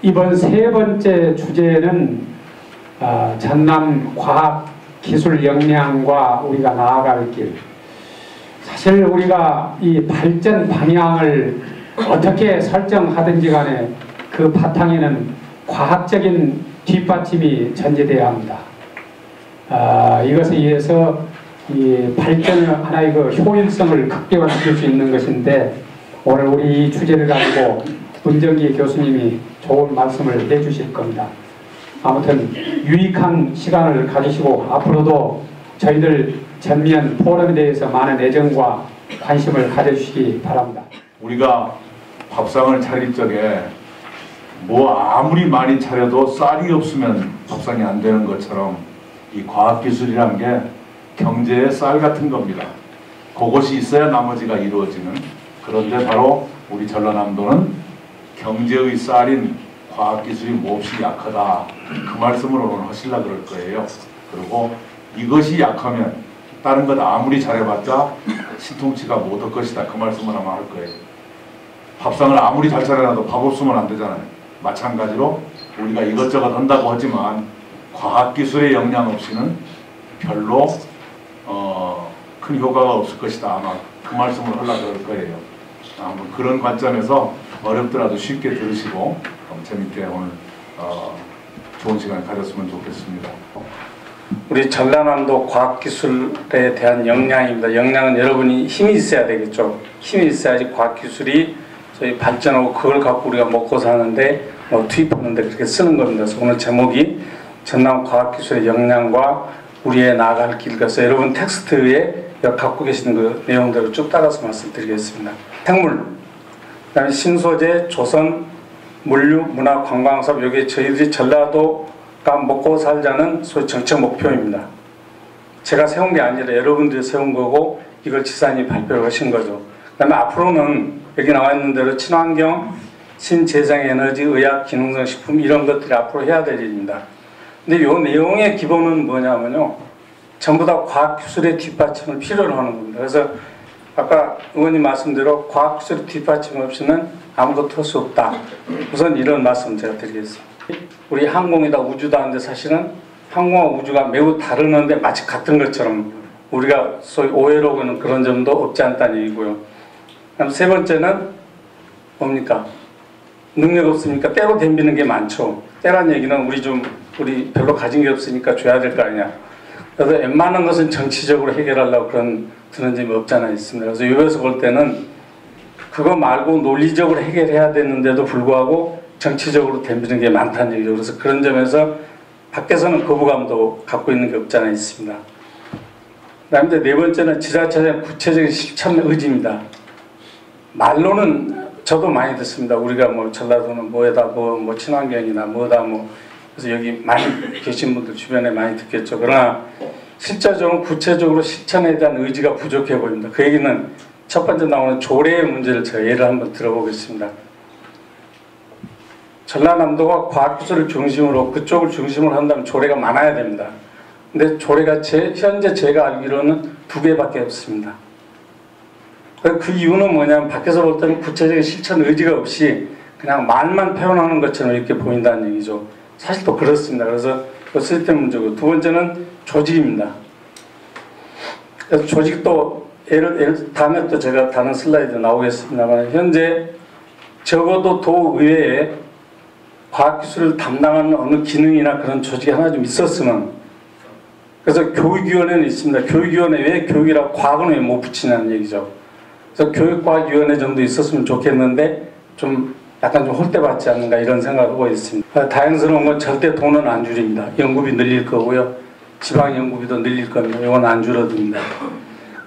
이번 세 번째 주제는 전남 과학 기술 역량과 우리가 나아갈 길. 사실 우리가 이 발전 방향을 어떻게 설정하든지 간에 그 바탕에는 과학적인 뒷받침이 전제되어야 합니다. 이것에 의해서 이 발전을 하나의 그 효율성을 극대화시킬 수 있는 것인데, 오늘 우리 이 주제를 가지고 문정기 교수님이 좋은 말씀을 해주실 겁니다. 아무튼 유익한 시간을 가지시고 앞으로도 저희들 전면 포럼에 대해서 많은 애정과 관심을 가져주시기 바랍니다. 우리가 밥상을 차릴 적에 뭐 아무리 많이 차려도 쌀이 없으면 밥상이 안 되는 것처럼 이 과학기술이란 게 경제의 쌀 같은 겁니다. 그것이 있어야 나머지가 이루어지는. 그런데 바로 우리 전라남도는 경제의 쌀인 과학기술이 몹시 약하다. 그 말씀을 오늘 하시려고 그럴 거예요. 그리고 이것이 약하면 다른 것 아무리 잘해봤자 신통치가 못할 것이다. 그 말씀을 아마 할 거예요. 밥상을 아무리 잘 차려놔도 밥 없으면 안 되잖아요. 마찬가지로 우리가 이것저것 한다고 하지만 과학기술의 역량 없이는 별로 큰 효과가 없을 것이다. 아마 그 말씀을 하려고 그럴 거예요. 아마 그런 관점에서 어렵더라도 쉽게 들으시고 재밌게 오늘 좋은 시간 가졌으면 좋겠습니다. 우리 전라남도 과학기술에 대한 역량입니다. 역량은 여러분이 힘이 있어야 되겠죠. 힘이 있어야지 과학기술이 저희 발전하고 그걸 갖고 우리가 먹고 사는데 투입하는데 그렇게 쓰는 겁니다. 그래서 오늘 제목이 전남 과학기술의 역량과 우리의 나아갈 길. 그래서 여러분 텍스트에 갖고 계시는 그 내용대로 쭉 따라서 말씀드리겠습니다. 생물, 그다음에 신소재, 조선, 물류, 문화, 관광사업, 여기 저희들이 전라도가 먹고 살자는 소위 정책 목표입니다. 제가 세운 게 아니라 여러분들이 세운 거고 이걸 지사님이 발표를 하신 거죠. 그 다음에 앞으로는 여기 나와 있는 대로 친환경, 신재생에너지, 의학, 기능성 식품 이런 것들이 앞으로 해야 될 일입니다. 근데 이 내용의 기본은 뭐냐면요, 전부 다 과학기술의 뒷받침을 필요로 하는 겁니다. 그래서 아까 의원님 말씀대로 과학기술의 뒷받침 없이는 아무것도 할 수 없다. 우선 이런 말씀 제가 드리겠습니다. 우리 항공이다 우주다 하는데 사실은 항공과 우주가 매우 다르는데 마치 같은 것처럼 우리가 소위 오해로 보는 그런 점도 없지 않다는 얘기고요. 그다음 세 번째는 뭡니까? 능력 없으니까 때로 덤비는 게 많죠. 때란 얘기는 우리 별로 가진 게 없으니까 줘야 될 거 아니냐. 그래서 웬만한 것은 정치적으로 해결하려고 그런 점이 없잖아 있습니다. 그래서 여기서 볼 때는 그거 말고 논리적으로 해결해야 되는데도 불구하고 정치적으로 덤비는 게 많다는 얘기죠. 그래서 그런 점에서 밖에서는 거부감도 갖고 있는 게 없잖아 있습니다. 그다음에 네 번째는 지자체의 구체적인 실천 의지입니다. 말로는 저도 많이 듣습니다. 우리가 뭐 전라도는 뭐에다 뭐 친환경이나 뭐다 그래서 여기 많이 계신 분들 주변에 많이 듣겠죠. 그러나 실제적으로 구체적으로 실천에 대한 의지가 부족해 보입니다. 그 얘기는 첫 번째 나오는 조례의 문제를 제가 예를 한번 들어보겠습니다. 전라남도가 과학기술을 중심으로 그쪽을 중심으로 한다면 조례가 많아야 됩니다. 근데 조례가 현재 제가 알기로는 2개밖에 없습니다. 그 이유는 뭐냐면 밖에서 볼 때는 구체적인 실천 의지가 없이 그냥 말만 표현하는 것처럼 이렇게 보인다는 얘기죠. 사실 또 그렇습니다. 그래서 쓸데없는 문제고, 두 번째는 조직입니다. 그래서 조직도 다음에 또 제가 다른 슬라이드 나오겠습니다만 현재 적어도 도의회에 과학기술을 담당하는 어느 기능이나 그런 조직이 하나 좀 있었으면, 그래서 교육위원회는 있습니다. 교육위원회 왜 교육이라고 과학은 왜 못 붙이냐는 얘기죠. 그래서 교육과학위원회 정도 있었으면 좋겠는데 좀 약간 좀 홀대받지 않는가 이런 생각을 하고 있습니다. 다행스러운 건 절대 돈은 안 줄입니다. 연구비 늘릴 거고요. 지방 연구비도 늘릴 겁니다. 이건 안 줄어듭니다.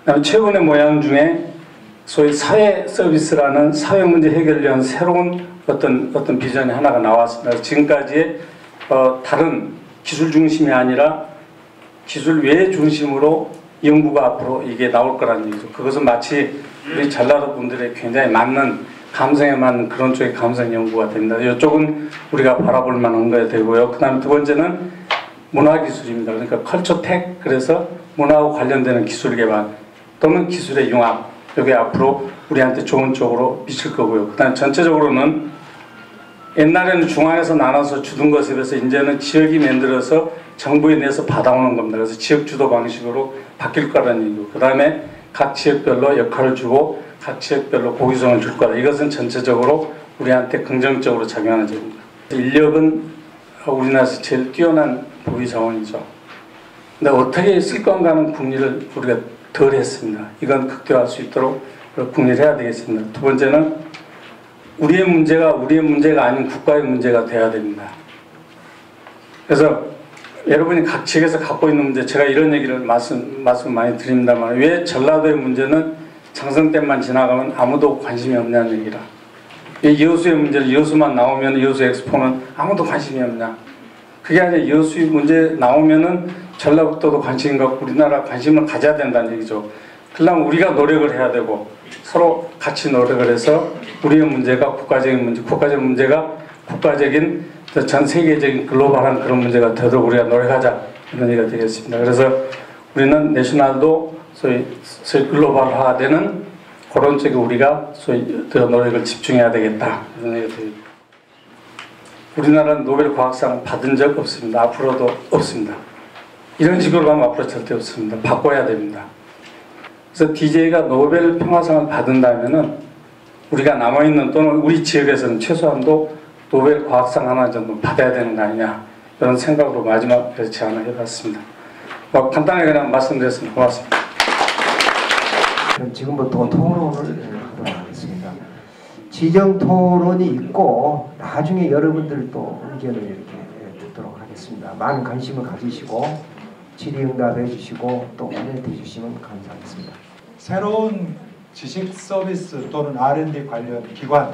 그다음에 최근의 모양 중에 소위 사회 서비스라는 사회 문제 해결을 위한 새로운 어떤 비전이 하나가 나왔습니다. 지금까지의 다른 기술 중심이 아니라 기술 외 중심으로 연구가 앞으로 이게 나올 거라는 얘기죠. 그것은 마치 우리 전라도 분들의 굉장히 맞는 감성에 맞는 그런 쪽의 감성 연구가 됩니다. 이쪽은 우리가 바라볼 만한 거야 되고요. 그 다음에 두 번째는 문화기술입니다. 그러니까 컬처텍, 그래서 문화하고 관련되는 기술 개발 또는 기술의 융합, 이게 앞으로 우리한테 좋은 쪽으로 미칠 거고요. 그 다음에 전체적으로는 옛날에는 중앙에서 나눠서 주던 것에 비해서 이제는 지역이 만들어서 정부에 내서 받아오는 겁니다. 그래서 지역 주도 방식으로 바뀔 거라는 얘기고, 그 다음에 각 지역별로 역할을 주고 각 지역별로 고유성을 줄 거다. 이것은 전체적으로 우리한테 긍정적으로 작용하는 점입니다. 인력은 우리나라에서 제일 뛰어난 보유 자원이죠. 근데 어떻게 쓸 건가는 궁리를 우리가 덜 했습니다. 이건 극대화할 수 있도록 궁리를 해야 되겠습니다. 두 번째는 우리의 문제가 아닌 국가의 문제가 돼야 됩니다. 그래서 여러분이 각 지역에서 갖고 있는 문제, 제가 이런 얘기를 말씀 많이 드립니다만, 왜 전라도의 문제는 장성 때만 지나가면 아무도 관심이 없냐는 얘기라. 왜 여수의 문제는 여수만 나오면 여수 엑스포는 아무도 관심이 없냐. 그게 아니라 여수의 문제 나오면은 전라북도도 관심 갖고 우리나라 관심을 가져야 된다는 얘기죠. 그러려면 우리가 노력을 해야 되고 서로 같이 노력을 해서 우리의 문제가 국가적인 문제가 국가적인 전 세계적인 글로벌한 그런 문제가 되도록 우리가 노력하자, 이런 얘기가 되겠습니다. 그래서 우리는 내셔널도 소위 글로벌화되는 그런 쪽에 우리가 소위 그 노력을 집중해야 되겠다, 이런 얘기가 됩니다. 우리나라는 노벨 과학상 받은 적 없습니다. 앞으로도 없습니다. 이런 식으로 가면 앞으로 절대 없습니다. 바꿔야 됩니다. 그래서 DJ가 노벨 평화상을 받은다면은 우리가 남아있는 또는 우리 지역에서는 최소한도 노벨 과학상 하나 정도 받아야 되는 거 아니냐, 이런 생각으로 마지막에 제안을 해봤습니다. 간단하게 그냥 말씀드렸습니다. 고맙습니다. 그럼 지금부터 토론을 하도록 하겠습니다. 지정 토론이 있고 나중에 여러분들도 의견을 이렇게 듣도록 하겠습니다. 많은 관심을 가지시고 질의응답해 주시고 또 코멘트 해주시면 감사하겠습니다. 새로운 지식 서비스 또는 R&D 관련 기관,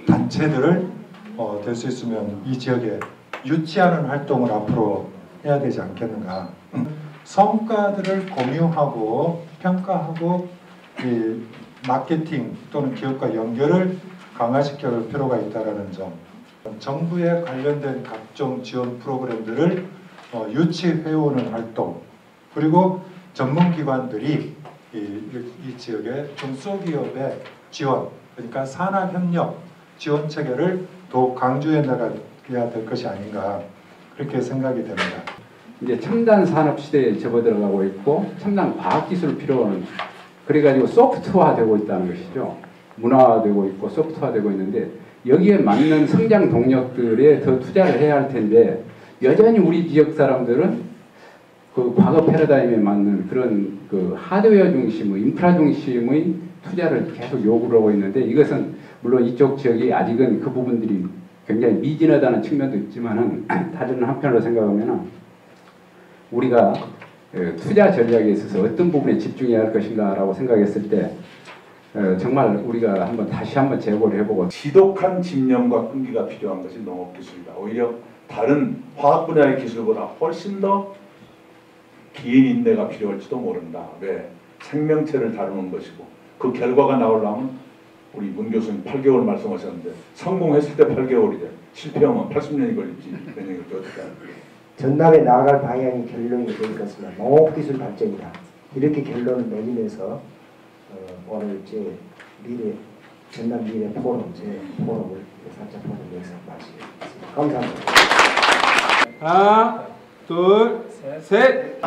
단체들을 될 수 있으면 이 지역에 유치하는 활동을 앞으로 해야 되지 않겠는가. 성과들을 공유하고 평가하고 이 마케팅 또는 기업과 연결을 강화시켜 볼 필요가 있다는 점. 정부에 관련된 각종 지원 프로그램들을 유치해오는 활동, 그리고 전문기관들이 이 지역의 중소기업의 지원, 그러니까 산학협력 지원 체계를 더욱 강조해 나가야 될 것이 아닌가, 그렇게 생각이 됩니다. 이제 첨단 산업 시대에 접어들어가고 있고 첨단 과학기술 필요한, 그래가지고 소프트화되고 있다는 것이죠. 문화화되고 있고 소프트화되고 있는데 여기에 맞는 성장 동력들에 더 투자를 해야 할 텐데, 여전히 우리 지역 사람들은 그 과거 패러다임에 맞는 그런 그 하드웨어 중심의, 인프라 중심의 투자를 계속 요구를 하고 있는데, 이것은 물론 이쪽 지역이 아직은 그 부분들이 굉장히 미진하다는 측면도 있지만은, 다른 한편으로 생각하면은 우리가 투자 전략에 있어서 어떤 부분에 집중해야 할 것인가라고 생각했을 때 정말 우리가 다시 한번 재고를 해보고, 지독한 집념과 끈기가 필요한 것이 농업기술이다. 오히려 다른 화학 분야의 기술보다 훨씬 더 긴 인내가 필요할지도 모른다. 왜? 생명체를 다루는 것이고, 그 결과가 나오려면 우리 문 교수님 8개월 말씀하셨는데 성공했을 때 8개월이래. 실패하면 80년이 걸리지. 그런 얘기를 어떻게 하는 거예요? 전남에 나아갈 방향이 결론이 될 것입니다. 농업기술 발전이다. 이렇게 결론을 내리면서 오늘 미래 전남 미래 포럼을 살짝 포럼 여기서 마치겠습니다. 감사합니다. 하나, 둘, 셋.